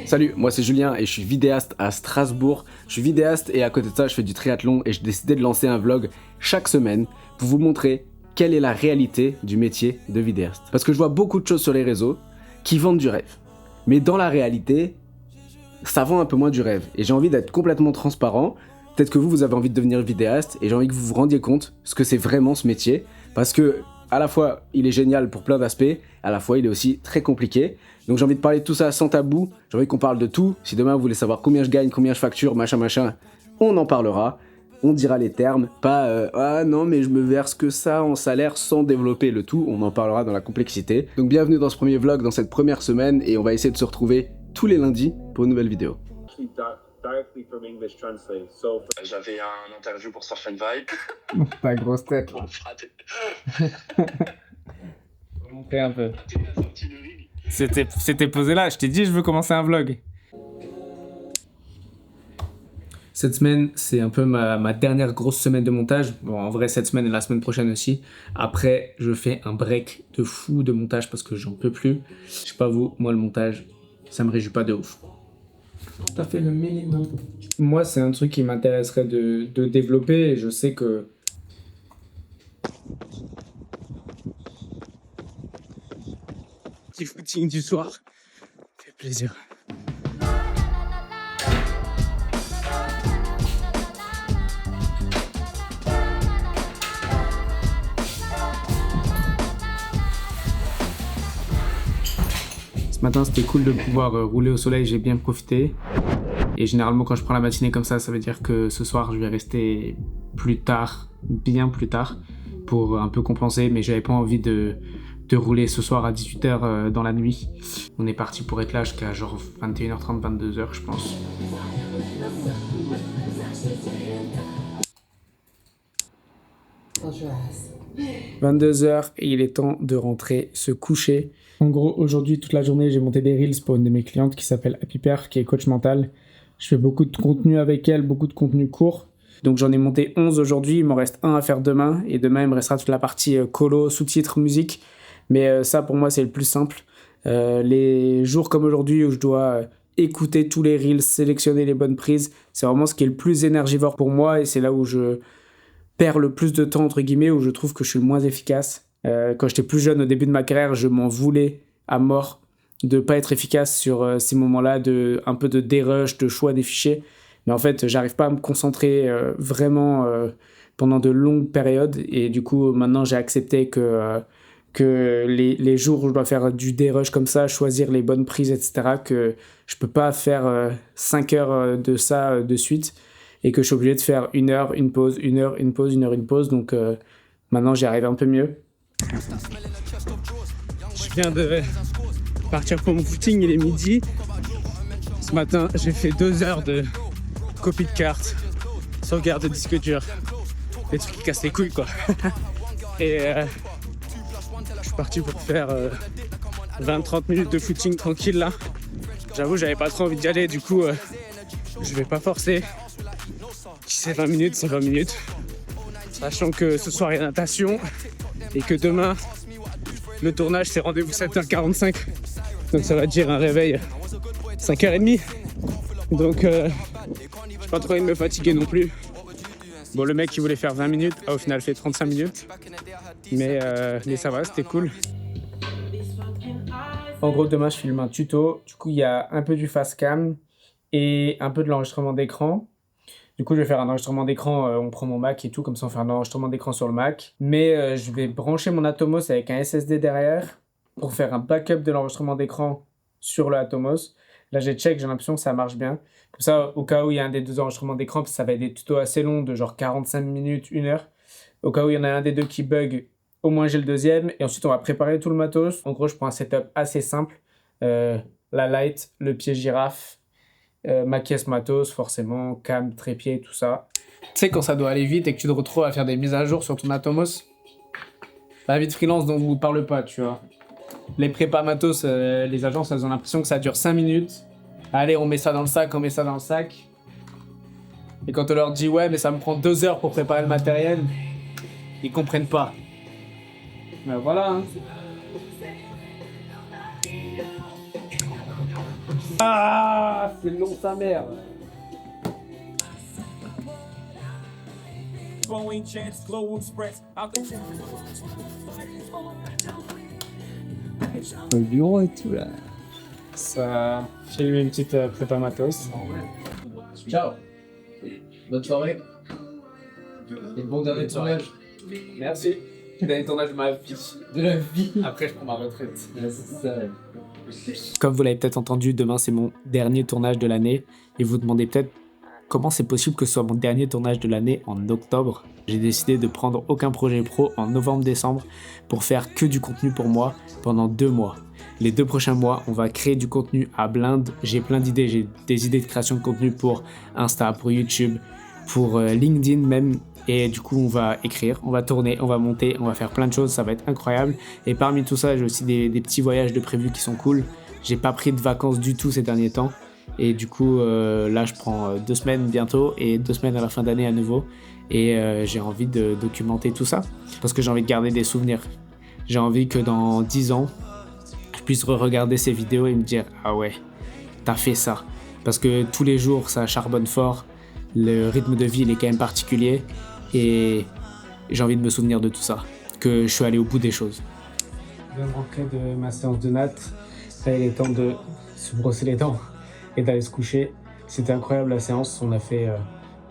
Salut, moi c'est Julien et je suis vidéaste à Strasbourg. Je suis vidéaste et à côté de ça je fais du triathlon et j'ai décidé de lancer un vlog chaque semaine pour vous montrer quelle est la réalité du métier de vidéaste. Parce que je vois beaucoup de choses sur les réseaux qui vendent du rêve. Mais dans la réalité, ça vend un peu moins du rêve. Et j'ai envie d'être complètement transparent. Peut-être que vous avez envie de devenir vidéaste et j'ai envie que vous vous rendiez compte ce que c'est vraiment ce métier. Parce que à la fois il est génial pour plein d'aspects, à la fois il est aussi très compliqué. Donc j'ai envie de parler de tout ça sans tabou, j'ai envie qu'on parle de tout. Si demain vous voulez savoir combien je gagne, combien je facture, machin, on en parlera. On dira les termes, pas ah non mais je me verse que ça en salaire sans développer le tout, on en parlera dans la complexité. Donc bienvenue dans ce premier vlog, dans cette première semaine, et on va essayer de se retrouver tous les lundis pour une nouvelle vidéo. J'avais un interview pour Surf and Vibe. Ta grosse tête. Montrer un peu. C'était posé là, je t'ai dit je veux commencer un vlog. Cette semaine, c'est un peu ma dernière grosse semaine de montage. Bon, en vrai, cette semaine et la semaine prochaine aussi. Après, je fais un break de fou de montage parce que j'en peux plus. Je sais pas vous, moi le montage, ça me réjouit pas de ouf. T'as fait le minimum. Moi, c'est un truc qui m'intéresserait de développer et je sais que... Petit footing du soir, fait plaisir. Ce matin, c'était cool de pouvoir rouler au soleil, j'ai bien profité. Et généralement, quand je prends la matinée comme ça veut dire que ce soir, je vais rester plus tard, bien plus tard, pour un peu compenser. Mais j'avais pas envie de rouler ce soir à 18h dans la nuit. On est parti pour être là jusqu'à genre 21h30, 22h, je pense. « 22h et il est temps de rentrer se coucher. » En gros, aujourd'hui, toute la journée, j'ai monté des reels pour une de mes clientes qui s'appelle Happy Pair, qui est coach mental. Je fais beaucoup de contenu avec elle, beaucoup de contenu court. Donc j'en ai monté 11 aujourd'hui, il m'en reste un à faire demain. Et demain, il me restera toute la partie colo, sous-titres, musique. Mais ça, pour moi, c'est le plus simple. Les jours comme aujourd'hui où je dois écouter tous les reels, sélectionner les bonnes prises, c'est vraiment ce qui est le plus énergivore pour moi. Et c'est là où je perds le plus de temps, entre guillemets, où je trouve que je suis le moins efficace. Quand j'étais plus jeune, au début de ma carrière, je m'en voulais à mort de pas être efficace sur ces moments-là, un peu de dérush, de choix des fichiers. Mais en fait, j'arrive pas à me concentrer vraiment pendant de longues périodes. Et du coup, maintenant, j'ai accepté que les jours où je dois faire du dérush comme ça, choisir les bonnes prises, etc., que je peux pas faire 5 heures de ça de suite et que je suis obligé de faire 1 heure, une pause, 1 heure, une pause, 1 heure, une pause. Donc maintenant, j'y arrive un peu mieux. Je viens de partir pour mon footing, il est midi. Ce matin, j'ai fait 2 heures de copie de cartes, sauvegarde de disque dur, des trucs qui cassent les couilles, quoi. Et je suis parti pour faire 20-30 minutes de footing tranquille là. J'avoue, j'avais pas trop envie d'y aller, du coup, je vais pas forcer. Si c'est 20 minutes, c'est 20 minutes. Sachant que ce soir, il y a natation et que demain, le tournage, c'est rendez-vous 7h45. Donc ça va dire un réveil 5h30. Donc j'ai pas trop envie de me fatiguer non plus. Bon, le mec qui voulait faire 20 minutes a au final fait 35 minutes. Mais ça va, c'était cool. En gros, demain, je filme un tuto. Du coup, il y a un peu du fast cam et un peu de l'enregistrement d'écran. Du coup, je vais faire un enregistrement d'écran, on prend mon Mac et tout, comme ça on fait un enregistrement d'écran sur le Mac. Mais je vais brancher mon Atomos avec un SSD derrière pour faire un backup de l'enregistrement d'écran sur le Atomos. Là, j'ai check, j'ai l'impression que ça marche bien. Comme ça, au cas où il y a un des deux enregistrements d'écran, parce que ça va être des tutos assez longs de genre 45 minutes, 1 heure. Au cas où il y en a un des deux qui bug, au moins j'ai le deuxième. Et ensuite, on va préparer tout le matos. En gros, je prends un setup assez simple. La light, le pied girafe. Ma caisse matos, forcément, cam, trépied, tout ça. Tu sais, quand ça doit aller vite et que tu te retrouves à faire des mises à jour sur ton Atomos, la vie de freelance dont vous ne parlez pas, tu vois. Les prépas matos, les agences, elles ont l'impression que ça dure 5 minutes. Allez, on met ça dans le sac, on met ça dans le sac. Et quand on leur dit, ouais, mais ça me prend 2 heures pour préparer le matériel, ils comprennent pas. Mais voilà, hein. Ah, c'est long sa mère. Le bureau et tout là. Ça filme une petite prépa matos. Ciao. Bonne soirée. Et bon dernier tournage. Merci. Dernier tournage de ma vie. De la vie. Après, je prends ma retraite. C'est ça. Comme vous l'avez peut-être entendu, demain c'est mon dernier tournage de l'année. Et vous vous demandez peut-être comment c'est possible que ce soit mon dernier tournage de l'année en octobre. J'ai décidé de prendre aucun projet pro en novembre-décembre pour faire que du contenu pour moi pendant 2 mois. Les 2 prochains mois, on va créer du contenu à blinde. J'ai plein d'idées. J'ai des idées de création de contenu pour Insta, pour YouTube, pour LinkedIn même. Et du coup, on va écrire, on va tourner, on va monter, on va faire plein de choses. Ça va être incroyable. Et parmi tout ça, j'ai aussi des petits voyages de prévus qui sont cool. J'ai pas pris de vacances du tout ces derniers temps. Et du coup, là, je prends 2 semaines bientôt et 2 semaines à la fin d'année à nouveau. Et j'ai envie de documenter tout ça parce que j'ai envie de garder des souvenirs. J'ai envie que dans 10 ans, je puisse re-regarder ces vidéos et me dire « Ah ouais, t'as fait ça ». Parce que tous les jours, ça charbonne fort. Le rythme de vie, il est quand même particulier. Et j'ai envie de me souvenir de tout ça. Que je suis allé au bout des choses. Je viens de rentrer de ma séance de natte. Là, il est temps de se brosser les dents et d'aller se coucher. C'était incroyable la séance. On a fait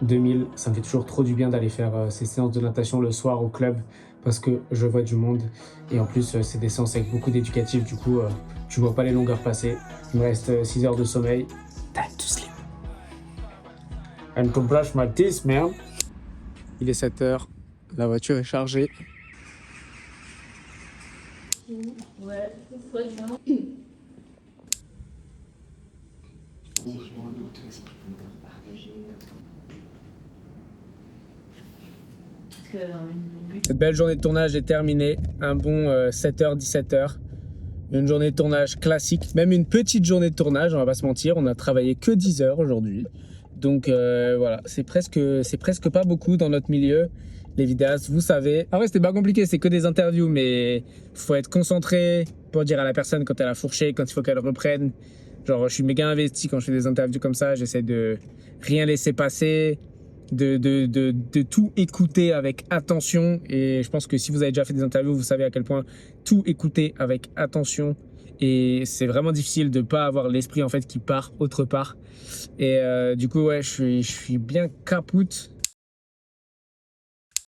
2000. Ça me fait toujours trop du bien d'aller faire ces séances de natation le soir au club parce que je vois du monde. Et en plus, c'est des séances avec beaucoup d'éducatifs. Du coup, tu vois pas les longueurs passer. Il me reste 6 heures de sommeil. Time to sleep. And to brush my teeth, man. Il est 7 heures. La voiture est chargée. Ouais, c'est bien. Cette belle journée de tournage est terminée. Un bon 7h, 17h. Une journée de tournage classique. Même une petite journée de tournage, on va pas se mentir. On a travaillé que 10 heures aujourd'hui. Donc voilà, c'est presque pas beaucoup dans notre milieu. Les vidéastes, vous savez. Ah ouais, c'était pas compliqué, c'est que des interviews, mais faut être concentré pour dire à la personne quand elle a fourché, quand il faut qu'elle reprenne. Genre, je suis méga investi quand je fais des interviews comme ça. J'essaie de rien laisser passer, de tout écouter avec attention. Et je pense que si vous avez déjà fait des interviews, vous savez à quel point tout écouter avec attention. Et c'est vraiment difficile de pas avoir l'esprit en fait qui part autre part. Et du coup, ouais, je suis bien capoute.